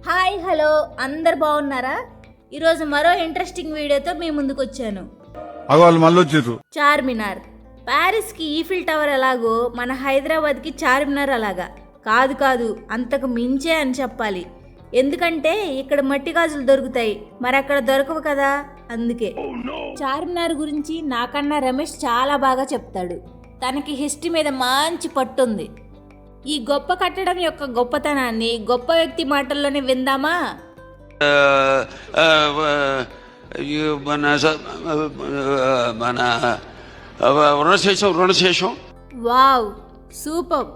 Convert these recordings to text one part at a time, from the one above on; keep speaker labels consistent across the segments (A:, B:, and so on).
A: Hi hello అందరు బాగున్నారా? ఈరోజు మరో ఇంట్రెస్టింగ్ వీడియోతో మీ ముందుకు వచ్చాను. చార్మినార్. ప్యారిస్కి ఈఫిల్ టవర్ ఎలాగో మన హైదరాబాద్కి చార్మినార్ అలాగా కాదు అంతకు మించే అని చెప్పాలి. ఎందుకంటే ఇక్కడ మట్టి గాజులు దొరుకుతాయి, మరి అక్కడ దొరకవు కదా, అందుకే. చార్మినార్ గురించి నాకన్నా రమేష్ చాలా బాగా చెప్తాడు. తనకి హిస్టరీ మీద మంచి పట్టుంది. ఈ గొప్ప కట్టడం యొక్క గొప్పతనాన్ని గొప్ప వ్యక్తి మాటల్లోనే విందామా? Wow, super!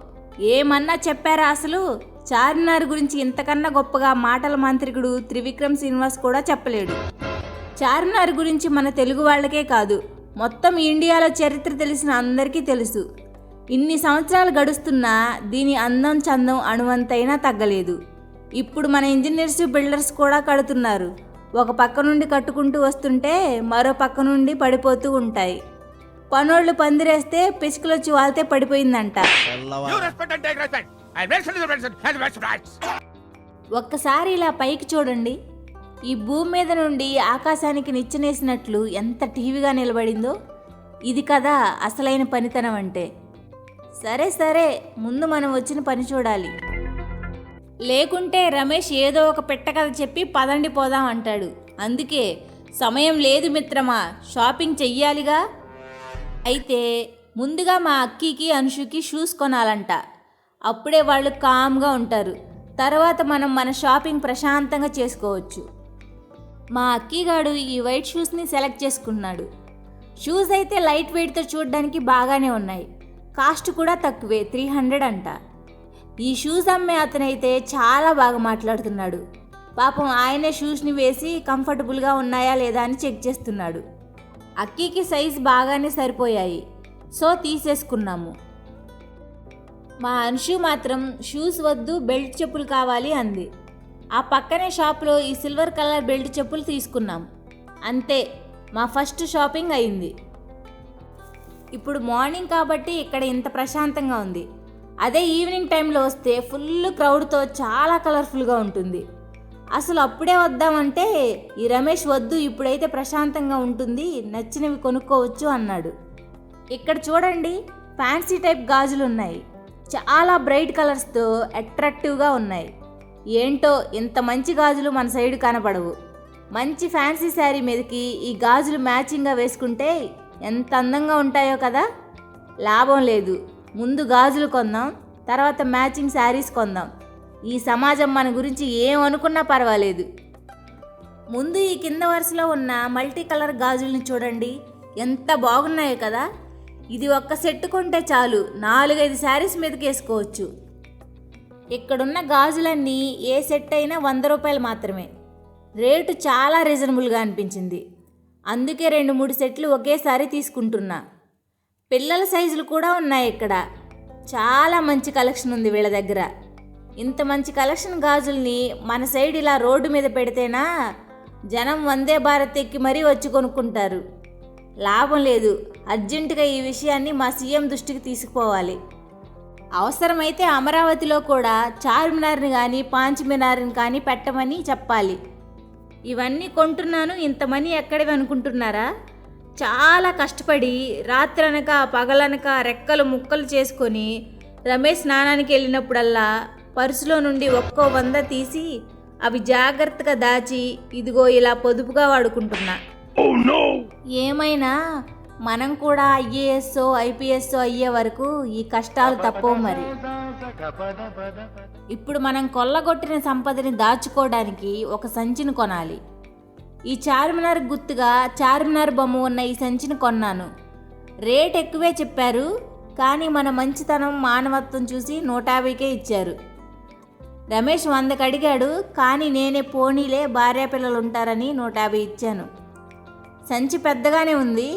A: ఏమన్నా చెప్పారా అసలు? చార్మినార్ గురించి ఇంతకన్నా గొప్పగా మాటల మాంత్రికుడు త్రివిక్రమ్ శ్రీనివాస్ కూడా చెప్పలేడు. చార్మినార్ గురించి మన తెలుగు వాళ్ళకే కాదు, మొత్తం ఇండియాలో చరిత్ర తెలిసిన అందరికీ తెలుసు. ఇన్ని సంవత్సరాలు గడుస్తున్నా దీని అందం చందం అణువంతైనా తగ్గలేదు. ఇప్పుడు మన ఇంజనీర్స్ బిల్డర్స్ కూడా కడుతున్నారు. ఒక పక్క నుండి కట్టుకుంటూ వస్తుంటే మరో పక్క నుండి పడిపోతూ ఉంటాయి. పనోళ్ళు పందిరేస్తే పిచ్చుకలొచ్చి వాళ్తే పడిపోయిందంట. ఒక్కసారి ఇలా పైకి చూడండి. ఈ భూమి మీద నుండి ఆకాశానికి నిచ్చెనేసినట్లు ఎంత టీవీగా నిలబడిందో. ఇది కదా అసలైన పనితనం అంటే. సరే ముందు మనం వచ్చిన పని చూడాలి. లేకుంటే రమేష్ ఏదో ఒక పెట్టకథ చెప్పి పదండి పోదాం అంటాడు. అందుకే సమయం లేదు మిత్రమా, షాపింగ్ చెయ్యాలిగా. అయితే ముందుగా మా అక్కీకి అనుషుకి షూస్ కొనాలంట. అప్పుడే వాళ్ళు కామ్గా ఉంటారు. తర్వాత మనం మన షాపింగ్ ప్రశాంతంగా చేసుకోవచ్చు. మా అక్కీగాడు ఈ వైట్ షూస్ని సెలెక్ట్ చేసుకున్నాడు. షూస్ అయితే లైట్ వెయిట్తో చూడడానికి బాగానే ఉన్నాయి. కాస్ట్ కూడా తక్కువే, 300 అంట. ఈ షూస్ అమ్మే అతనైతే చాలా బాగా మాట్లాడుతున్నాడు. పాపం ఆయనే షూస్ని వేసి కంఫర్టబుల్గా ఉన్నాయా లేదా అని చెక్ చేస్తున్నాడు. అక్కీకి సైజ్ బాగానే సరిపోయాయి, సో తీసేసుకున్నాము. మా అనుషు మాత్రం షూస్ వద్దు, బెల్ట్ చెప్పులు కావాలి అంది. ఆ పక్కనే షాప్లో ఈ సిల్వర్ కలర్ బెల్ట్ చెప్పులు తీసుకున్నాం. అంతే, మా ఫస్ట్ షాపింగ్ అయింది. ఇప్పుడు మార్నింగ్ కాబట్టి ఇక్కడ ఇంత ప్రశాంతంగా ఉంది. అదే ఈవినింగ్ టైంలో వస్తే ఫుల్ క్రౌడ్తో చాలా కలర్ఫుల్గా ఉంటుంది. అసలు అప్పుడే వద్దామంటే ఈ రమేష్ వద్దు, ఇప్పుడైతే ప్రశాంతంగా ఉంటుంది, నచ్చినవి కొనుక్కోవచ్చు అన్నాడు. ఇక్కడ చూడండి, ఫ్యాన్సీ టైప్ గాజులు ఉన్నాయి. చాలా బ్రైట్ కలర్స్తో అట్రాక్టివ్గా ఉన్నాయి. ఏంటో ఇంత మంచి గాజులు మన సైడ్ కనపడవు. మంచి ఫ్యాన్సీ శారీ మీదకి ఈ గాజులు మ్యాచింగ్గా వేసుకుంటే ఎంత అందంగా ఉంటాయో కదా. లాభం లేదు, ముందు గాజులు కొందాం, తర్వాత మ్యాచింగ్ శారీస్ కొందాం. ఈ సమాజం మన గురించి ఏమనుకున్నా పర్వాలేదు. ముందు ఈ కింద వరుసలో ఉన్న మల్టీ కలర్ గాజుల్ని చూడండి, ఎంత బాగున్నాయో కదా. ఇది ఒక్క సెట్ కొంటే చాలు, 4-5 శారీస్ మీదకి వేసుకోవచ్చు. ఇక్కడున్న గాజులన్నీ ఏ సెట్ అయినా 100 రూపాయలు మాత్రమే. రేటు చాలా రీజనబుల్గా అనిపించింది. అందుకే 2-3 సెట్లు ఒకేసారి తీసుకుంటున్నా. పిల్లల సైజులు కూడా ఉన్నాయి ఇక్కడ. చాలా మంచి కలెక్షన్ ఉంది వీళ్ళ దగ్గర. ఇంత మంచి కలెక్షన్ గాజుల్ని మన సైడ్ ఇలా రోడ్డు మీద పెడితేనా జనం వందే భారత్ ఎక్కి మరీ వచ్చి కొనుక్కుంటారు. లాభం లేదు. అర్జెంటుగా ఈ విషయాన్ని మా సీఎం దృష్టికి తీసుకుపోవాలి. అవసరమైతే అమరావతిలో కూడా చార్మినార్ని కానీ పాంచమినార్ని కానీ పెట్టమని చెప్పాలి. ఇవన్నీ కొంటున్నాను, ఇంత మనీ ఎక్కడివి అనుకుంటున్నారా? చాలా కష్టపడి రాత్రనక పగలనక రెక్కలు ముక్కలు చేసుకొని రమేష్ స్నానానికి వెళ్ళినప్పుడల్లా పర్సులో నుండి ఒక్కో 100 తీసి అవి జాగ్రత్తగా దాచి ఇదిగో ఇలా పొదుపుగా వాడుకుంటున్నా. ఏమైనా మనం కూడా IAS IPS అయ్యే వరకు ఈ కష్టాలు తప్పవు మరి. ఇప్పుడు మనం కొల్లగొట్టిన సంపదని దాచుకోవడానికి ఒక సంచిని కొనాలి. ఈ చార్మినార్ గుర్తుగా చార్మినార్ బొమ్మ ఉన్న ఈ సంచిని కొన్నాను. రేట్ ఎక్కువే చెప్పారు, కానీ మన మంచితనం మానవత్వం చూసి 150కే ఇచ్చారు. రమేష్ 100కి అడిగాడు, కానీ నేనే పోనీలే భార్య పిల్లలు ఉంటారని 150 ఇచ్చాను. సంచి పెద్దగానే ఉంది,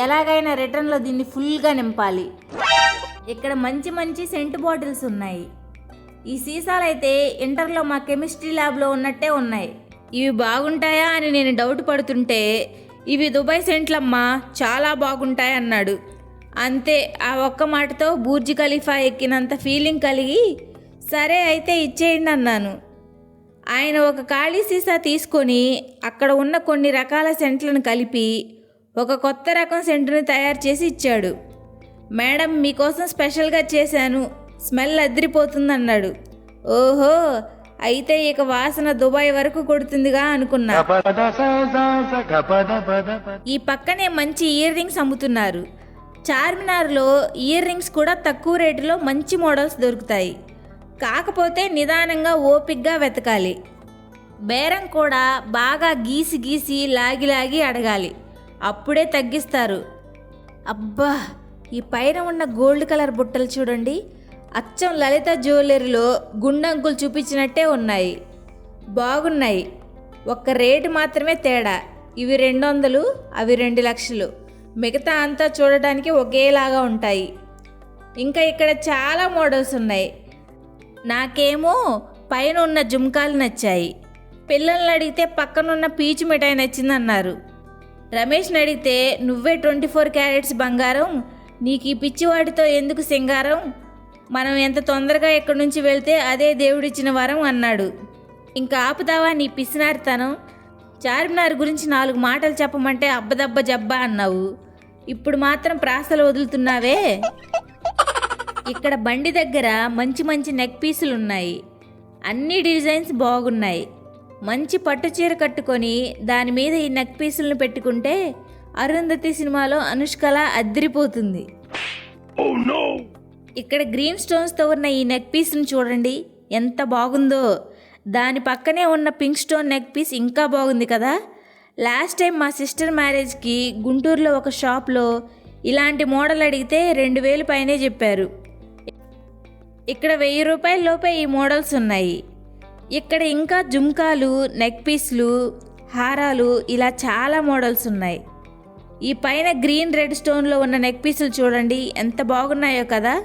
A: ఎలాగైనా రిటర్న్లో దీన్ని ఫుల్గా నింపాలి. ఇక్కడ మంచి సెంట్ బాటిల్స్ ఉన్నాయి. ఈ సీసాలైతే ఇంటర్లో మా కెమిస్ట్రీ ల్యాబ్లో ఉన్నట్టే ఉన్నాయి. ఇవి బాగుంటాయా అని నేను డౌట్ పడుతుంటే ఇవి దుబాయ్ సెంట్లమ్మా, చాలా బాగుంటాయి అన్నాడు. అంతే, ఆ ఒక్క మాటతో బూర్జ్ ఖలీఫా ఎక్కినంత ఫీలింగ్ కలిగి సరే అయితే ఇచ్చేయండి అన్నాను. ఆయన ఒక ఖాళీ సీసా తీసుకొని అక్కడ ఉన్న కొన్ని రకాల సెంట్లను కలిపి ఒక కొత్త రకం సెంటుని తయారు చేసి ఇచ్చాడు. మేడం, మీకోసం స్పెషల్గా చేశాను, స్మెల్ అదిరిపోతుందన్నాడు. ఓహో, అయితే ఇక వాసన దుబాయ్ వరకు కొడుతుందిగా అనుకున్నా. ఈ పక్కనే మంచి ఇయర్ రింగ్స్ అమ్ముతున్నారు. చార్మినార్లో ఇయర్ రింగ్స్ కూడా తక్కువ రేటులో మంచి మోడల్స్ దొరుకుతాయి. కాకపోతే నిదానంగా ఓపిగ్గా వెతకాలి. బేరం కూడా బాగా గీసి గీసి లాగి అడగాలి, అప్పుడే తగ్గిస్తారు. అబ్బా, ఈ పైన ఉన్న గోల్డ్ కలర్ బుట్టలు చూడండి, అచ్చం లలిత జ్యువెలరీలో గుండంకులు చూపించినట్టే ఉన్నాయి. బాగున్నాయి. ఒక్క రేటు మాత్రమే తేడా. ఇవి 200, అవి 2 లక్షలు. మిగతా అంతా చూడటానికి ఒకేలాగా ఉంటాయి. ఇంకా ఇక్కడ చాలా మోడల్స్ ఉన్నాయి. నాకేమో పైన ఉన్న జుమ్కాలు నచ్చాయి. పిల్లల్ని అడిగితే పక్కనున్న పీచు మిఠాయి నచ్చిందన్నారు. రమేష్ని అడిగితే నువ్వే 24 క్యారెట్స్ బంగారం, నీకు ఈ పిచ్చివాటితో ఎందుకు సింగారం, మనం ఎంత తొందరగా ఎక్కడి నుంచి వెళ్తే అదే దేవుడిచ్చిన వరం అన్నాడు. ఇంకా ఆపుదావా నీ పిసినారితనం? చార్మినార్ గురించి 4 మాటలు చెప్పమంటే అబ్బదబ్బ జబ్బా అన్నావు. ఇప్పుడు మాత్రం ప్రాసలు వదులుతున్నావే. ఇక్కడ బండి దగ్గర మంచి మంచి నెక్ పీసులు ఉన్నాయి. అన్ని డిజైన్స్ బాగున్నాయి. మంచి పట్టు చీర కట్టుకొని దాని మీద ఈ నెక్ పీసులను పెట్టుకుంటే అరుంధతి సినిమాలో అనుష్కలా అద్దిరిపోతుంది. ఇక్కడ గ్రీన్ స్టోన్స్తో ఉన్న ఈ నెక్ పీస్ని చూడండి, ఎంత బాగుందో. దాని పక్కనే ఉన్న పింక్ స్టోన్ నెక్ పీస్ ఇంకా బాగుంది కదా. లాస్ట్ టైం మా సిస్టర్ మ్యారేజ్కి గుంటూరులో ఒక షాప్లో ఇలాంటి మోడల్ అడిగితే 2000 పైనే చెప్పారు. ఇక్కడ 1000 రూపాయల లోపే ఈ మోడల్స్ ఉన్నాయి. ఇక్కడ ఇంకా జుమ్కాలు, నెక్ పీస్లు, హారాలు, ఇలా చాలా మోడల్స్ ఉన్నాయి. ఈ పైన గ్రీన్ రెడ్ స్టోన్లో ఉన్న నెక్ పీసులు చూడండి, ఎంత బాగున్నాయో కదా.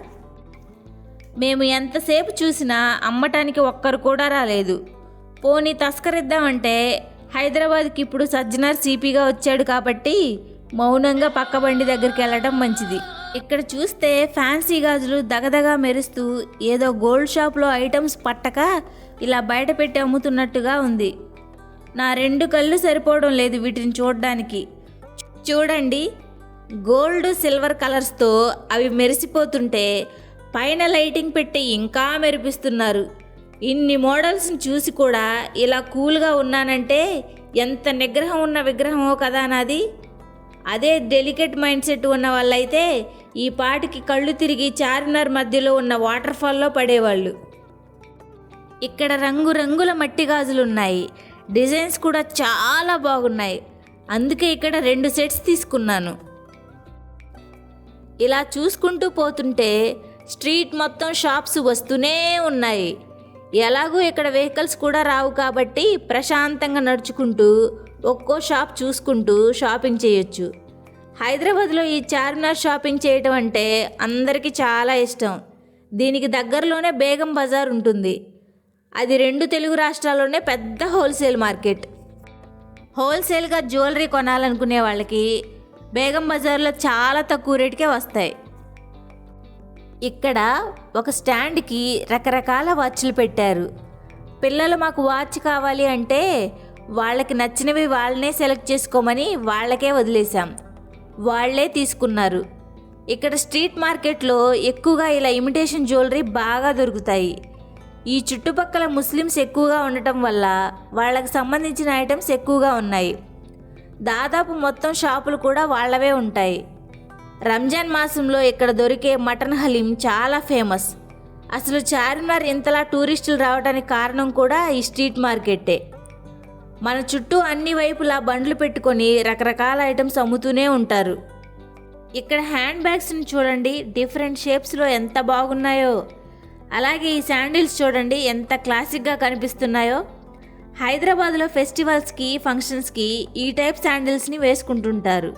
A: మేము ఎంతసేపు చూసినా అమ్మటానికి ఒక్కరు కూడా రాలేదు. పోనీ తస్కరిద్దామంటే హైదరాబాద్కి ఇప్పుడు సజ్జనార్ సిపిగా వచ్చాడు కాబట్టి మౌనంగా పక్క బండి దగ్గరికి వెళ్ళడం మంచిది. ఇక్కడ చూస్తే ఫ్యాన్సీ గాజులు దగదగా మెరుస్తూ ఏదో గోల్డ్ షాప్లో ఐటమ్స్ పట్టక ఇలా బయట పెట్టి అమ్ముతున్నట్టుగా ఉంది. నా 2 కళ్ళు సరిపోవడం లేదు వీటిని చూడడానికి. చూడండి, గోల్డ్ సిల్వర్ కలర్స్తో అవి మెరిసిపోతుంటే పైన లైటింగ్ పెట్టి ఇంకా మెరిపిస్తున్నారు. ఇన్ని మోడల్స్ని చూసి కూడా ఇలా కూల్గా ఉన్నానంటే ఎంత నిగ్రహం ఉన్న విగ్రహమో కదా నాది. అదే డెలికేట్ మైండ్ సెట్ ఉన్న వాళ్ళైతే ఈ పాటికి కళ్ళు తిరిగి చార్మినార్ మధ్యలో ఉన్న వాటర్ ఫాల్లో పడేవాళ్ళు. ఇక్కడ రంగురంగుల మట్టి గాజులు ఉన్నాయి. డిజైన్స్ కూడా చాలా బాగున్నాయి. అందుకే ఇక్కడ 2 సెట్స్ తీసుకున్నాను. ఇలా చూసుకుంటూ పోతుంటే స్ట్రీట్ మొత్తం షాప్స్ వస్తూనే ఉన్నాయి. ఎలాగూ ఇక్కడ వెహికల్స్ కూడా రావు కాబట్టి ప్రశాంతంగా నడుచుకుంటూ ఒక్కో షాప్ చూసుకుంటూ షాపింగ్ చేయొచ్చు. హైదరాబాద్లో ఈ చార్మినార్ షాపింగ్ చేయటం అంటే అందరికీ చాలా ఇష్టం. దీనికి దగ్గరలోనే బేగం బజార్ ఉంటుంది. అది 2 తెలుగు రాష్ట్రాల్లోనే పెద్ద హోల్సేల్ మార్కెట్. హోల్సేల్గా జ్యువెలరీ కొనాలనుకునే వాళ్ళకి బేగం బజార్లో చాలా తక్కువ రేటుకే వస్తాయి. ఇక్కడ ఒక స్టాండ్కి రకరకాల వాచ్లు పెట్టారు. పిల్లలు మాకు వాచ్ కావాలి అంటే వాళ్ళకి నచ్చినవి వాళ్ళనే సెలెక్ట్ చేసుకోమని వాళ్ళకే వదిలేశాం. వాళ్ళే తీసుకున్నారు. ఇక్కడ స్ట్రీట్ మార్కెట్లో ఎక్కువగా ఇలా ఇమిటేషన్ జ్యువెలరీ బాగా దొరుకుతాయి. ఈ చుట్టుపక్కల ముస్లిమ్స్ ఎక్కువగా ఉండటం వల్ల వాళ్ళకి సంబంధించిన ఐటమ్స్ ఎక్కువగా ఉన్నాయి. దాదాపు మొత్తం షాపులు కూడా వాళ్ళవే ఉంటాయి. రంజాన్ మాసంలో ఇక్కడ దొరికే మటన్ హలీం చాలా ఫేమస్. అసలు చార్మినార్ ఇంతలా టూరిస్టులు రావడానికి కారణం కూడా ఈ స్ట్రీట్ మార్కెట్టే. మన చుట్టూ అన్ని వైపులా బండ్లు పెట్టుకొని రకరకాల ఐటమ్స్ అమ్ముతూనే ఉంటారు. ఇక్కడ హ్యాండ్ బ్యాగ్స్ని చూడండి, డిఫరెంట్ షేప్స్లో ఎంత బాగున్నాయో. అలాగే ఈ శాండిల్స్ చూడండి ఎంత క్లాసిక్గా కనిపిస్తున్నాయో. హైదరాబాద్లో ఫెస్టివల్స్కి, ఫంక్షన్స్కి ఈ టైప్ శాండిల్స్ని వేసుకుంటుంటారు.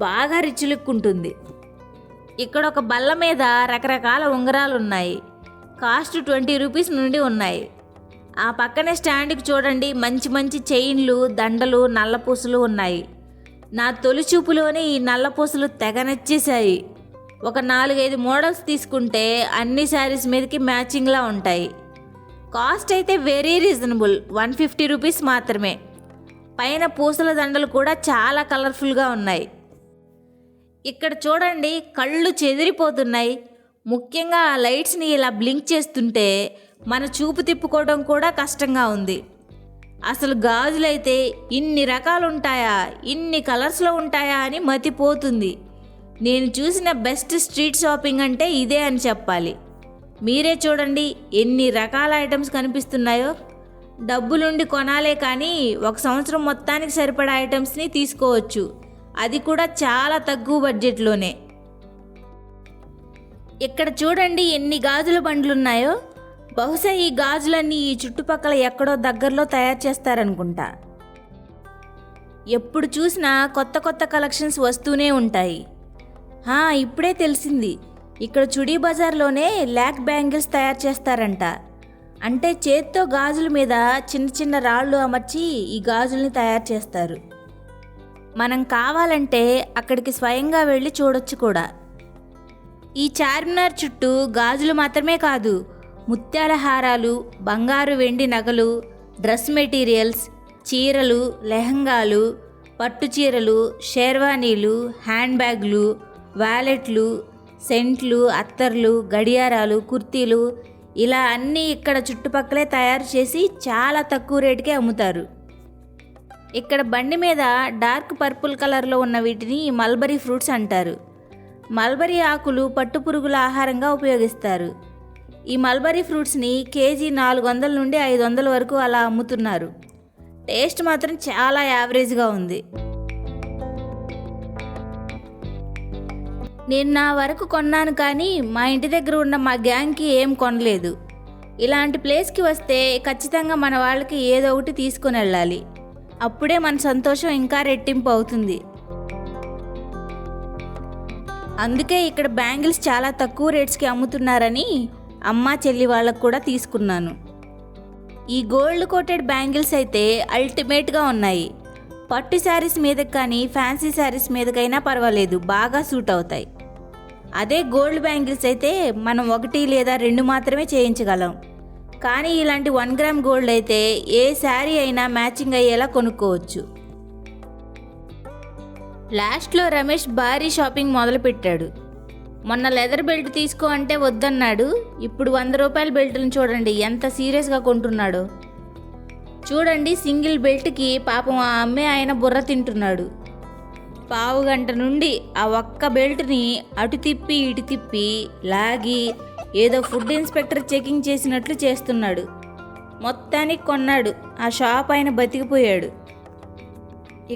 A: బాగా రిచ్ లుక్ ఉంటుంది. ఇక్కడ ఒక బల్ల మీద రకరకాల ఉంగరాలు ఉన్నాయి. కాస్ట్ 20 రూపీస్ నుండి ఉన్నాయి. ఆ పక్కనే స్టాండ్కి చూడండి మంచి మంచి చైన్లు, దండలు, నల్లపూసలు ఉన్నాయి. నా తొలి చూపులోనే ఈ నల్లపూసలు తెగ నచ్చేశాయి. ఒక 4-5 మోడల్స్ తీసుకుంటే అన్ని శారీస్ మీదకి మ్యాచింగ్లా ఉంటాయి. కాస్ట్ అయితే వెరీ రీజనబుల్, 150 రూపీస్ మాత్రమే. పైన పూసల దండలు కూడా చాలా కలర్ఫుల్గా ఉన్నాయి. ఇక్కడ చూడండి, కళ్ళు చెదిరిపోతున్నాయి. ముఖ్యంగా ఆ లైట్స్ని ఇలా బ్లింక్ చేస్తుంటే మన చూపు తిప్పుకోవడం కూడా కష్టంగా ఉంది. అసలు గాజులైతే ఇన్ని రకాలు ఉంటాయా, ఇన్ని కలర్స్లో ఉంటాయా అని మతిపోతుంది. నేను చూసిన బెస్ట్ స్ట్రీట్ షాపింగ్ అంటే ఇదే అని చెప్పాలి. మీరే చూడండి ఎన్ని రకాల ఐటమ్స్ కనిపిస్తున్నాయో. డబ్బులుండి కొనాలే కానీ 1 సంవత్సరం మొత్తానికి సరిపడా ఐటమ్స్ని తీసుకోవచ్చు, అది కూడా చాలా తక్కువ బడ్జెట్లోనే. ఇక్కడ చూడండి ఎన్ని గాజుల బండ్లున్నాయో. బహుశా ఈ గాజులన్నీ ఈ చుట్టుపక్కల ఎక్కడో దగ్గరలో తయారు చేస్తారనుకుంటా. ఎప్పుడు చూసినా కొత్త కొత్త కలెక్షన్స్ వస్తూనే ఉంటాయి. ఇప్పుడే తెలిసింది, ఇక్కడ చుడీ బజార్లోనే ల్యాక్ బ్యాంగిల్స్ తయారు చేస్తారంట. అంటే చేత్తో గాజుల మీద చిన్న చిన్న రాళ్ళు అమర్చి ఈ గాజుల్ని తయారు చేస్తారు. మనం కావాలంటే అక్కడికి స్వయంగా వెళ్ళి చూడొచ్చు కూడా. ఈ చార్మినార్ చుట్టూ గాజులు మాత్రమే కాదు, ముత్యాల హారాలు, బంగారు వెండి నగలు, డ్రెస్ మెటీరియల్స్, చీరలు, లెహంగాలు, పట్టు చీరలు, షేర్వానీలు, హ్యాండ్ బ్యాగ్లు, వ్యాలెట్లు, సెంట్లు, అత్తర్లు, గడియారాలు, కుర్తీలు, ఇలా అన్నీ ఇక్కడ చుట్టుపక్కలే తయారు చేసి చాలా తక్కువ రేటుకే అమ్ముతారు. ఇక్కడ బండి మీద డార్క్ పర్పుల్ కలర్లో ఉన్న వీటిని మల్బరీ ఫ్రూట్స్ అంటారు. మల్బరీ ఆకులు పట్టుపురుగుల ఆహారంగా ఉపయోగిస్తారు. ఈ మల్బరీ ఫ్రూట్స్ని కేజీ 400 నుండి 500 వరకు అలా అమ్ముతున్నారు. టేస్ట్ మాత్రం చాలా యావరేజ్గా ఉంది. నేను నా వరకు కొన్నాను కానీ మా ఇంటి దగ్గర ఉన్న మా గ్యాంగ్కి ఏం కొనలేదు. ఇలాంటి ప్లేస్కి వస్తే ఖచ్చితంగా మన వాళ్ళకి ఏదో ఒకటి తీసుకొని వెళ్ళాలి, అప్పుడే మన సంతోషం ఇంకా రెట్టింపు అవుతుంది. అందుకే ఇక్కడ బ్యాంగిల్స్ చాలా తక్కువ రేట్స్కి అమ్ముతున్నారని అమ్మ చెల్లి వాళ్ళకు కూడా తీసుకున్నాను. ఈ గోల్డ్ కోటెడ్ బ్యాంగిల్స్ అయితే అల్టిమేట్గా ఉన్నాయి. పట్టు శారీస్ మీదకి కానీ ఫ్యాన్సీ శారీస్ మీదకైనా పర్వాలేదు, బాగా సూట్ అవుతాయి. అదే గోల్డ్ బ్యాంగిల్స్ అయితే మనం 1 లేదా 2 మాత్రమే చేయించగలం. కానీ ఇలాంటి 1 గ్రామ్ గోల్డ్ అయితే ఏ శారీ అయినా మ్యాచింగ్ అయ్యేలా కొనుక్కోవచ్చు. లాస్ట్లో రమేష్ భారీ షాపింగ్ మొదలుపెట్టాడు. మొన్న లెదర్ బెల్ట్ తీసుకో అంటే వద్దన్నాడు. ఇప్పుడు 100 రూపాయల బెల్ట్లను చూడండి ఎంత సీరియస్గా కొంటున్నాడో. చూడండి, సింగిల్ బెల్ట్కి పాపం ఆ అమ్మే ఆయన బుర్ర తింటున్నాడు. పావు గంట నుండి ఆ ఒక్క బెల్ట్ని అటు తిప్పి ఇటు తిప్పి లాగి ఏదో ఫుడ్ ఇన్స్పెక్టర్ చెకింగ్ చేసినట్లు చేస్తున్నాడు. మొత్తానికి కొన్నాడు. ఆ షాప్ ఆయన బతికిపోయాడు.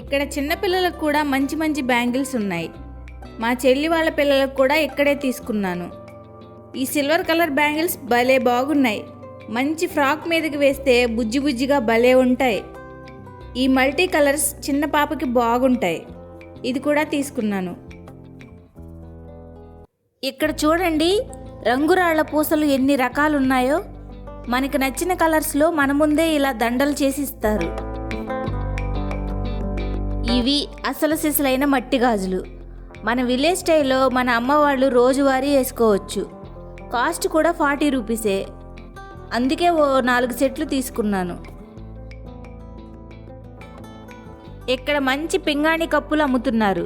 A: ఇక్కడ చిన్నపిల్లలకు కూడా మంచి మంచి బ్యాంగిల్స్ ఉన్నాయి. మా చెల్లి వాళ్ళ పిల్లలకు కూడా ఇక్కడే తీసుకున్నాను. ఈ సిల్వర్ కలర్ బ్యాంగిల్స్ భలే బాగున్నాయి. మంచి ఫ్రాక్ మీదకి వేస్తే బుజ్జి బుజ్జిగా భలే ఉంటాయి. ఈ మల్టీ కలర్స్ చిన్న పాపకి బాగుంటాయి. ఇది కూడా తీసుకున్నాను. ఇక్కడ చూడండి, రంగురాళ్ల పూసలు ఎన్ని రకాలు ఉన్నాయో. మనకి నచ్చిన కలర్స్లో మన ముందే ఇలా దండలు చేసి ఇస్తారు. ఇవి అసలు సిసలైన మట్టి గాజులు. మన విలేజ్ స్టైల్లో మన అమ్మ వాళ్ళు రోజువారీ వేసుకోవచ్చు. కాస్ట్ కూడా 40 రూపీసే. అందుకే ఓ 4 సెట్లు తీసుకున్నాను. ఇక్కడ మంచి పింగాణి కప్పులు అమ్ముతున్నారు.